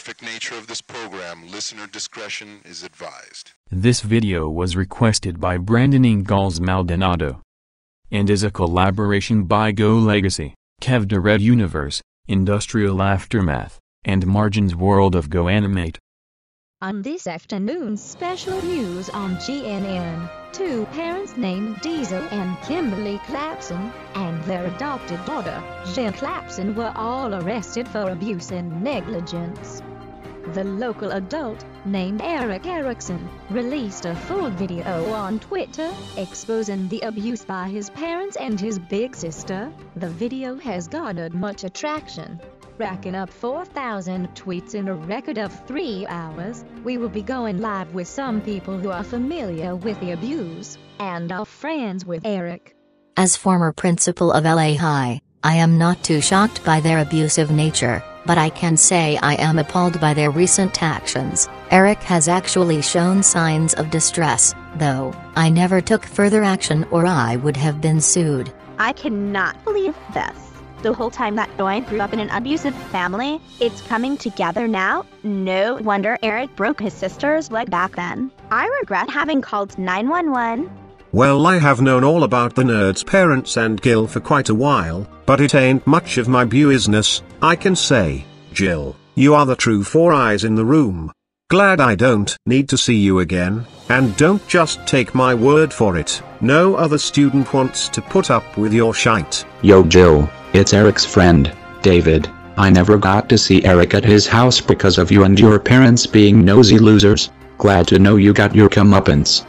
graphic nature of this program, listener discretion is advised. This video was requested by Brandon Ingalls Maldonado and is a collaboration by Go Legacy, Kev the Red Universe, Industrial Aftermath, and Margin's World of Go Animate. On this afternoon's special news on GNN, two parents named Diesel and Kimberly Clapson and their adopted daughter, Jill Clapson, were all arrested for abuse and negligence. The local adult, named Eric Erickson, released a full video on Twitter exposing the abuse by his parents and his big sister. The video has garnered much attraction, racking up 4,000 tweets in a record of 3 hours. We will be going live with some people who are familiar with the abuse and are friends with Eric. As former principal of LA High, I am not too shocked by their abusive nature, but I can say I am appalled by their recent actions. Eric has actually shown signs of distress, though. I never took further action or I would have been sued. I cannot believe this. The whole time that I grew up in an abusive family, it's coming together now. No wonder Eric broke his sister's leg back then. I regret having called 911. Well, I have known all about the nerd's parents and Gil for quite a while, but it ain't much of my business, I can say. Jill, you are the true four eyes in the room. Glad I don't need to see you again, and don't just take my word for it. No other student wants to put up with your shite. Yo Jill, it's Eric's friend, David. I never got to see Eric at his house because of you and your parents being nosy losers. Glad to know you got your comeuppance.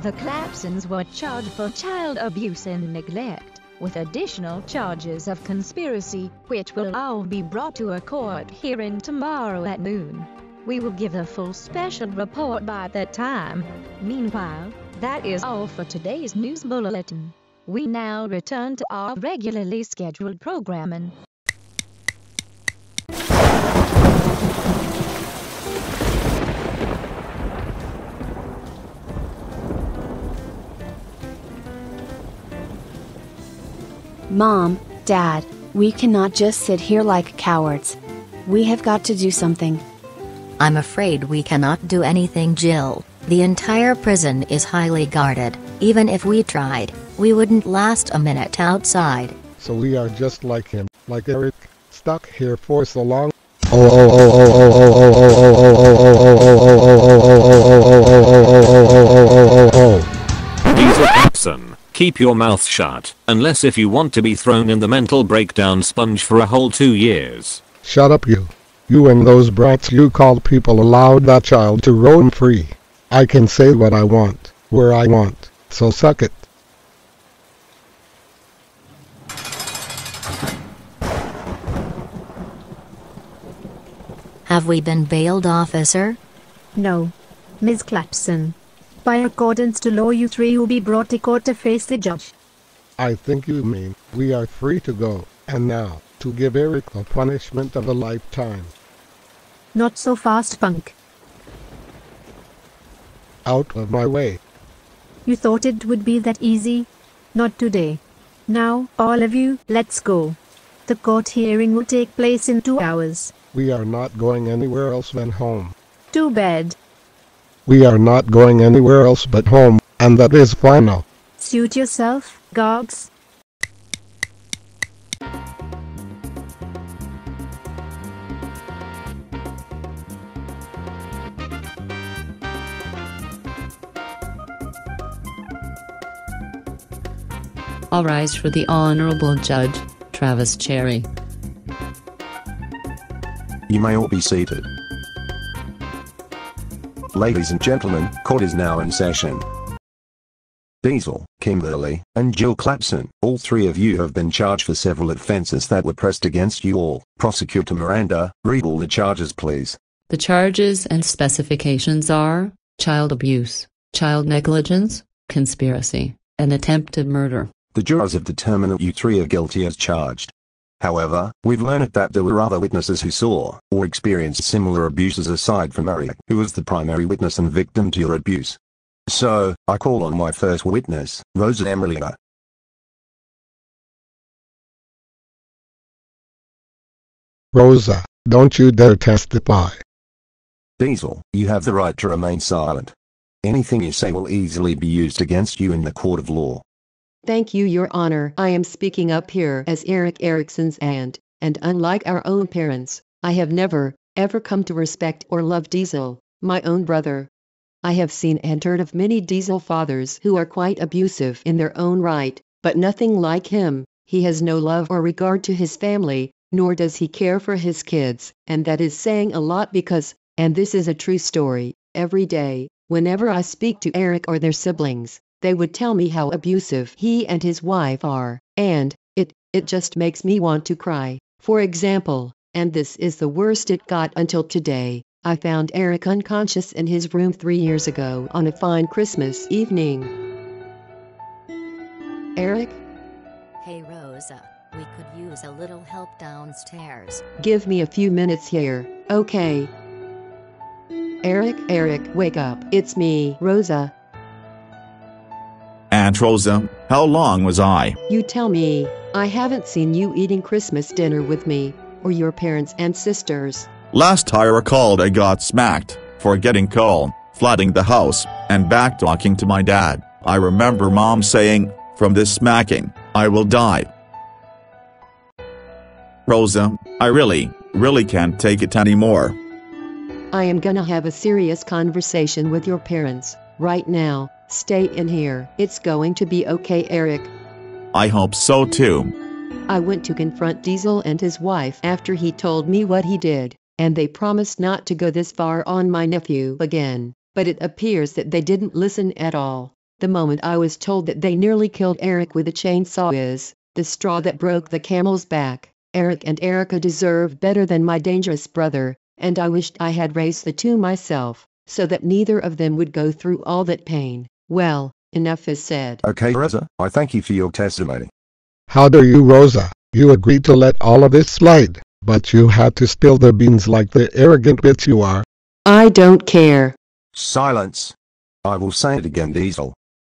The Clapsons were charged for child abuse and neglect, with additional charges of conspiracy, which will all be brought to a court hearing tomorrow at noon. We will give a full special report by that time. Meanwhile, that is all for today's news bulletin. We now return to our regularly scheduled programming. Mom, Dad, we cannot just sit here like cowards. We have got to do something. I'm afraid we cannot do anything, Jill. The entire prison is highly guarded. Even if we tried, we wouldn't last a minute outside. So we are just like him, like Eric, stuck here for so long. Diesel Clapson, keep your mouth shut, unless if you want to be thrown in the mental breakdown sponge for a whole 2 years. Shut up you. You and those brats you called people allowed that child to roam free. I can say what I want, where I want, so suck it. Have we been bailed, officer? No, Ms. Clapson. By accordance to law, you three will be brought to court to face the judge. I think you mean we are free to go, and now, to give Eric the punishment of a lifetime. Not so fast, punk. Out of my way. You thought it would be that easy? Not today. Now, all of you, let's go. The court hearing will take place in 2 hours. We are not going anywhere else than home. Too bad. We are not going anywhere else but home, and that is final. Suit yourself, Gogs. All rise for the Honorable Judge, Travis Cherry. You may all be seated. Ladies and gentlemen, court is now in session. Diesel, Kimberly, and Jill Clapson, all three of you have been charged for several offenses that were pressed against you all. Prosecutor Miranda, read all the charges please. The charges and specifications are child abuse, child negligence, conspiracy, and attempted murder. The jurors have determined that you three are guilty as charged. However, we've learned that there were other witnesses who saw or experienced similar abuses aside from Eric, who was the primary witness and victim to your abuse. So, I call on my first witness, Rosa Emiliana. Rosa, don't you dare testify. Diesel, you have the right to remain silent. Anything you say will easily be used against you in the court of law. Thank you, Your Honor. I am speaking up here as Eric Erickson's aunt, and unlike our own parents, I have never, ever come to respect or love Diesel, my own brother. I have seen and heard of many Diesel fathers who are quite abusive in their own right, but nothing like him. He has no love or regard to his family, nor does he care for his kids, and that is saying a lot because, and this is a true story, every day, whenever I speak to Eric or their siblings, they would tell me how abusive he and his wife are, and it just makes me want to cry. For example, and this is the worst it got until today, I found Eric unconscious in his room 3 years ago on a fine Christmas evening. Eric? Hey Rosa, we could use a little help downstairs. Give me a few minutes here, okay? Eric, wake up. It's me, Rosa. Aunt Rosa, how long was I? You tell me. I haven't seen you eating Christmas dinner with me, or your parents and sisters. Last I recalled I got smacked, for getting cold, flooding the house, and back talking to my dad. I remember Mom saying, from this smacking, I will die. Rosa, I really can't take it anymore. I am gonna have a serious conversation with your parents, right now. Stay in here. It's going to be okay, Eric. I hope so too. I went to confront Diesel and his wife after he told me what he did, and they promised not to go this far on my nephew again, but it appears that they didn't listen at all. The moment I was told that they nearly killed Eric with a chainsaw is the straw that broke the camel's back. Eric and Erica deserve better than my dangerous brother, and I wished I had raised the two myself, so that neither of them would go through all that pain. Well, enough is said. Okay, Rosa, I thank you for your testimony. How dare you, Rosa? You agreed to let all of this slide, but you had to spill the beans like the arrogant bitch you are. I don't care. Silence. I will say it again, Diesel.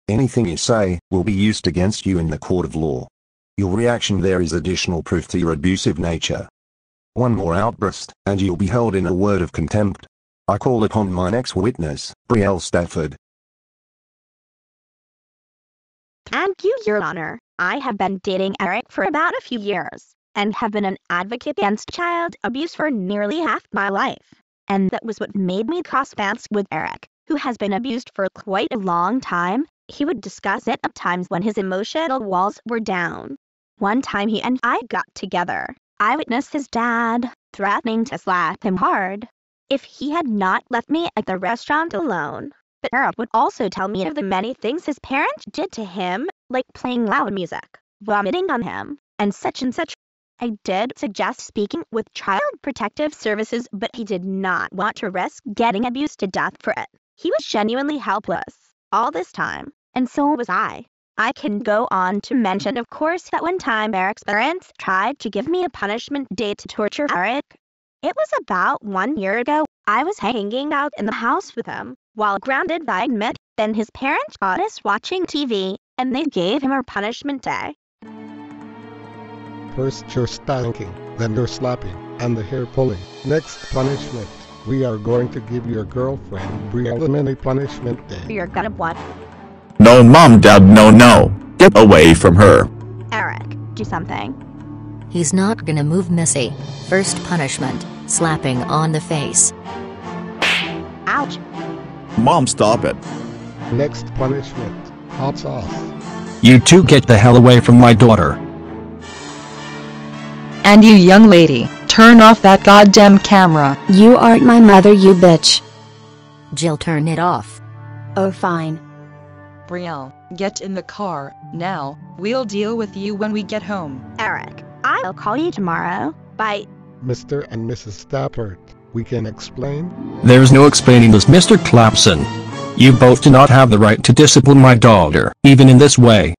Anything you say will be used against you in the court of law. Your reaction there is additional proof to your abusive nature. One more outburst, and you'll be held in a word of contempt. I call upon my next witness, Brielle Stafford. Thank you, Your Honor. I have been dating Eric for about a few years, and have been an advocate against child abuse for nearly half my life. And that was what made me cross paths with Eric, who has been abused for quite a long time. He would discuss it at times when his emotional walls were down. One time he and I got together. I witnessed his dad threatening to slap him hard if he had not left me at the restaurant alone. But Eric would also tell me of the many things his parents did to him, like playing loud music, vomiting on him, and such and such. I did suggest speaking with Child Protective Services, but he did not want to risk getting abused to death for it. He was genuinely helpless all this time, and so was I. I can go on to mention, of course, that one time Eric's parents tried to give me a punishment date to torture Eric. It was about 1 year ago. I was hanging out in the house with him while grounded, I admit. Then his parents caught us watching TV, and they gave him a punishment day. First you're spanking, then you're slapping, and the hair pulling. Next punishment, we are going to give your girlfriend Brielle a mini punishment day. You're gonna what? No, Mom, Dad, no. Get away from her. Eric, do something. He's not gonna move, Missy. First punishment, slapping on the face. Ouch. Mom, stop it. Next punishment, hot sauce. You two get the hell away from my daughter. And you young lady, turn off that goddamn camera. You aren't my mother, you bitch. Jill, turn it off. Oh, fine. Brielle, get in the car, now. We'll deal with you when we get home. Eric, I'll call you tomorrow. Bye. Mr. and Mrs. Stafford, we can explain? There's no explaining this, Mr. Clapson. You both do not have the right to discipline my daughter, even in this way.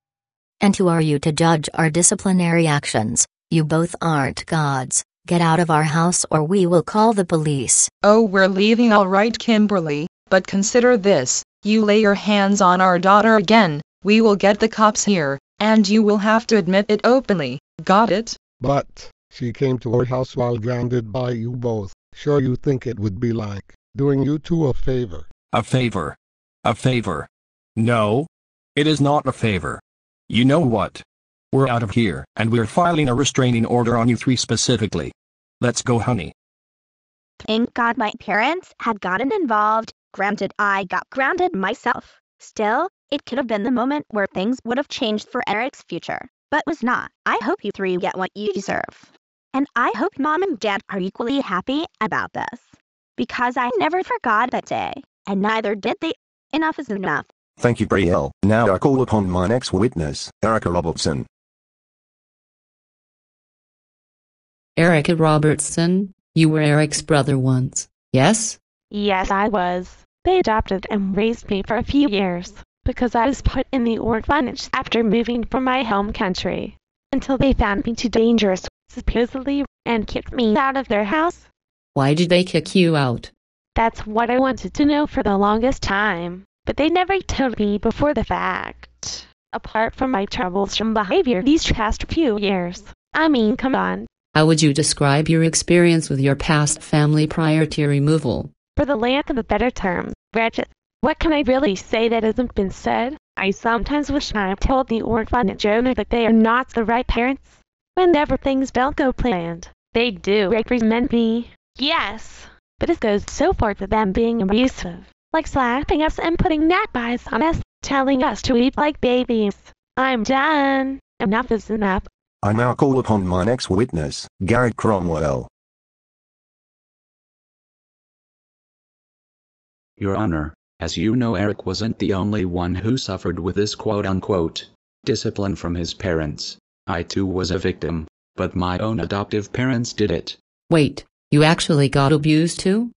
And who are you to judge our disciplinary actions? You both aren't gods. Get out of our house or we will call the police. Oh, we're leaving, all right, Kimberly, but consider this. You lay your hands on our daughter again, we will get the cops here, and you will have to admit it openly. Got it? But she came to our house while grounded by you both. Sure, you think it would be like doing you two a favor. A favor. A favor. No. It is not a favor. You know what? We're out of here, and we're filing a restraining order on you three specifically. Let's go, honey. Thank God my parents had gotten involved. Granted, I got grounded myself. Still, it could have been the moment where things would have changed for Eric's future, but was not. I hope you three get what you deserve. And I hope Mom and Dad are equally happy about this. Because I never forgot that day, and neither did they. Enough is enough. Thank you, Brielle. Now I call upon my next witness, Erica Robertson. Erica Robertson, you were Eric's brother once, yes? Yes, I was. They adopted and raised me for a few years, because I was put in the orphanage after moving from my home country, until they found me too dangerous, supposedly, and kicked me out of their house. Why did they kick you out? That's what I wanted to know for the longest time, but they never told me before the fact. Apart from my troublesome behavior these past few years. I mean, come on. How would you describe your experience with your past family prior to removal? For the lack of a better term, wretched. What can I really say that hasn't been said? I sometimes wish I had told the orphanage owner that they are not the right parents. Whenever things don't go planned, they do reprimand me. Yes, but it goes so far to them being abusive, like slapping us and putting nappies on us, telling us to eat like babies. I'm done. Enough is enough. I now call upon my next witness, Garrett Cromwell. Your Honor, as you know, Eric wasn't the only one who suffered with this quote-unquote discipline from his parents. I too was a victim, but my own adoptive parents did it. Wait, you actually got abused too?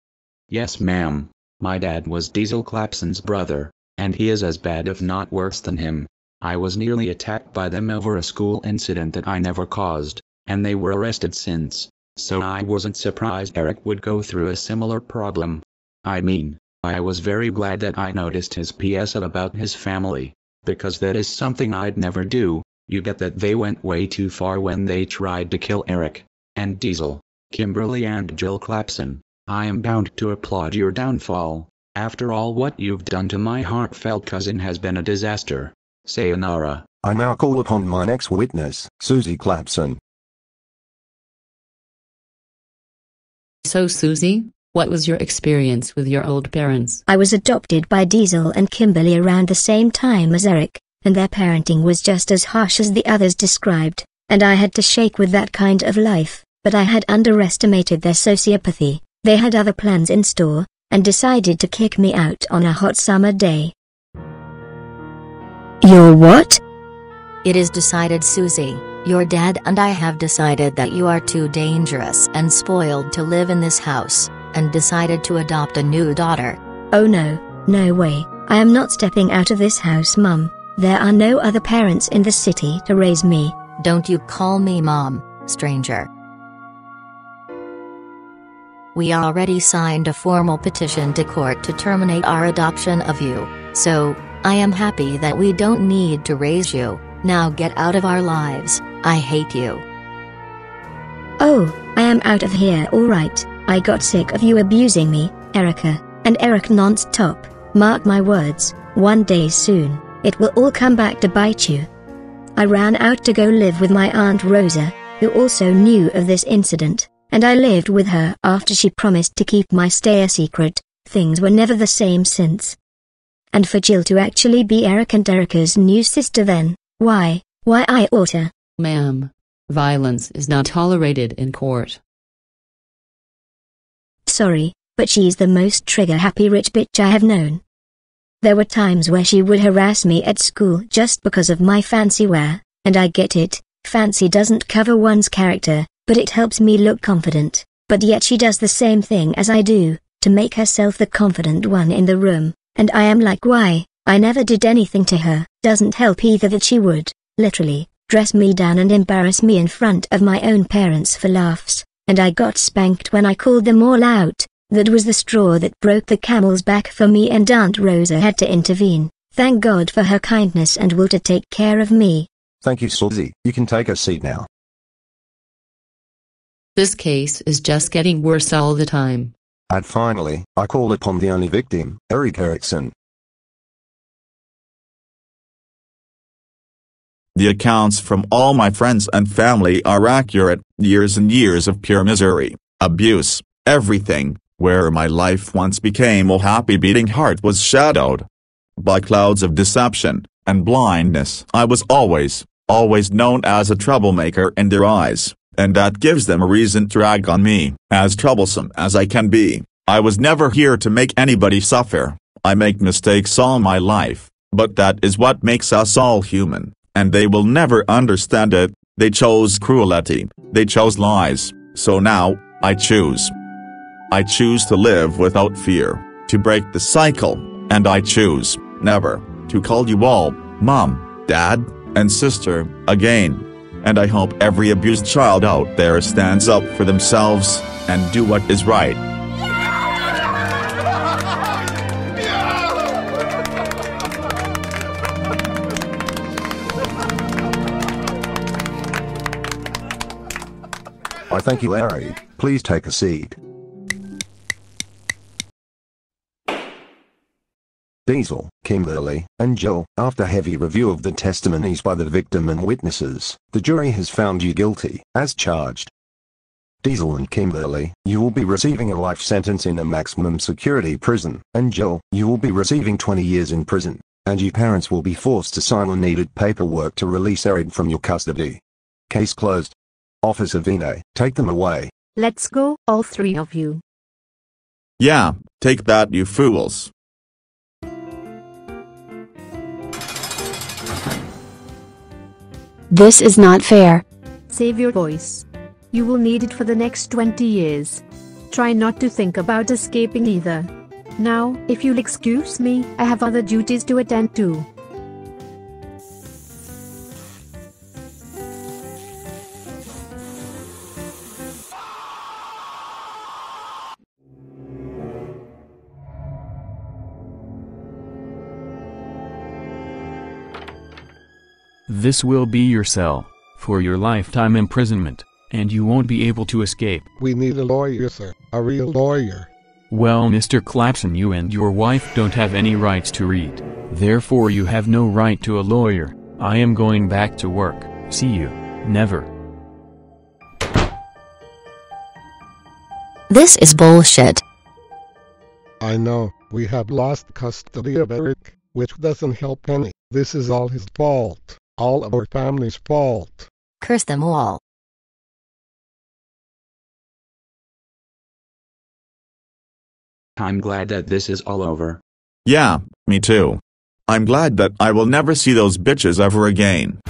Yes, ma'am. My dad was Diesel Clapson's brother, and he is as bad if not worse than him. I was nearly attacked by them over a school incident that I never caused, and they were arrested since, so I wasn't surprised Eric would go through a similar problem. I mean, I was very glad that I noticed his PS about his family, because that is something I'd never do. You get that they went way too far when they tried to kill Eric, and Diesel, Kimberly and Jill Clapson. I am bound to applaud your downfall. After all, what you've done to my heartfelt cousin has been a disaster. Sayonara. I now call upon my next witness, Susie Clapson. So Susie, what was your experience with your old parents? I was adopted by Diesel and Kimberly around the same time as Eric, and their parenting was just as harsh as the others described, and I had to shake with that kind of life, but I had underestimated their sociopathy. They had other plans in store, and decided to kick me out on a hot summer day. Your what? It is decided, Susie. Your dad and I have decided that you are too dangerous and spoiled to live in this house, and decided to adopt a new daughter. Oh no, no way. I am not stepping out of this house, Mum. There are no other parents in the city to raise me. Don't you call me Mom, stranger. We already signed a formal petition to court to terminate our adoption of you, so I am happy that we don't need to raise you. Now get out of our lives. I hate you. Oh, I am out of here, alright. I got sick of you abusing me, Erica, and Eric non-stop. Mark my words, one day soon, it will all come back to bite you. I ran out to go live with my Aunt Rosa, who also knew of this incident, and I lived with her after she promised to keep my stay a secret. Things were never the same since. And for Jill to actually be Eric and Erica's new sister then, why I oughta. Ma'am, violence is not tolerated in court. Sorry, but she's the most trigger-happy rich bitch I have known. There were times where she would harass me at school just because of my fancy wear, and I get it, fancy doesn't cover one's character, but it helps me look confident, but yet she does the same thing as I do, to make herself the confident one in the room. And I am like, why? I never did anything to her. Doesn't help either that she would, literally, dress me down and embarrass me in front of my own parents for laughs, and I got spanked when I called them all out. That was the straw that broke the camel's back for me, and Aunt Rosa had to intervene. Thank God for her kindness and will to take care of me. Thank you, Susie. You can take a seat now. This case is just getting worse all the time. And finally, I call upon the only victim, Erik Erikson. The accounts from all my friends and family are accurate. Years and years of pure misery, abuse, everything, where my life once became a happy beating heart was shadowed by clouds of deception and blindness. I was always known as a troublemaker in their eyes, and that gives them a reason to rag on me. As troublesome as I can be, I was never here to make anybody suffer. I make mistakes all my life, but that is what makes us all human, and they will never understand it. They chose cruelty, they chose lies, so now, I choose to live without fear, to break the cycle, and I choose, never, to call you all, Mom, Dad, and Sister, again. And I hope every abused child out there stands up for themselves, and do what is right. I thank you, Erik. Please take a seat. Diesel, Kimberly, and Joel. After heavy review of the testimonies by the victim and witnesses, the jury has found you guilty, as charged. Diesel and Kimberly, you will be receiving a life sentence in a maximum security prison, and Joel, you will be receiving 20 years in prison, and your parents will be forced to sign the needed paperwork to release Erik from your custody. Case closed. Officer Vinay, take them away. Let's go, all three of you. Yeah, take that, you fools. This is not fair. Save your voice. You will need it for the next 20 years. Try not to think about escaping either. Now, if you'll excuse me, I have other duties to attend to. This will be your cell, for your lifetime imprisonment, and you won't be able to escape. We need a lawyer, sir. A real lawyer. Well, Mr. Clapson, you and your wife don't have any rights to read. Therefore you have no right to a lawyer. I am going back to work. See you. Never. This is bullshit. I know, we have lost custody of Erik, which doesn't help any. This is all his fault. All of our family's fault. Curse them all. I'm glad that this is all over. Yeah, me too. I'm glad that I will never see those bitches ever again.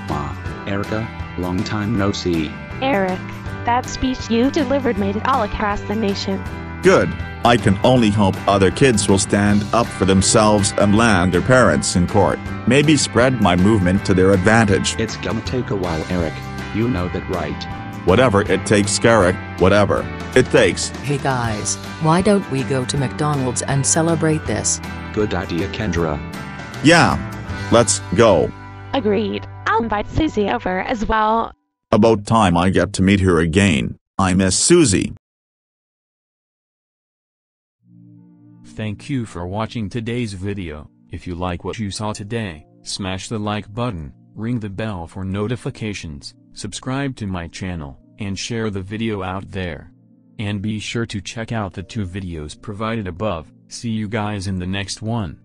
Wow, Erica, long time no see. Erik, that speech you delivered made it all across the nation. Good. I can only hope other kids will stand up for themselves and land their parents in court. Maybe spread my movement to their advantage. It's gonna take a while, Erik. You know that, right? Whatever it takes, Erik. Whatever it takes. Hey guys, why don't we go to McDonald's and celebrate this? Good idea, Kendra. Yeah. Let's go. Agreed. I'll invite Susie over as well. About time I get to meet her again. I miss Susie. Thank you for watching today's video. If you like what you saw today, smash the like button, ring the bell for notifications, subscribe to my channel, and share the video out there. And be sure to check out the 2 videos provided above. See you guys in the next one.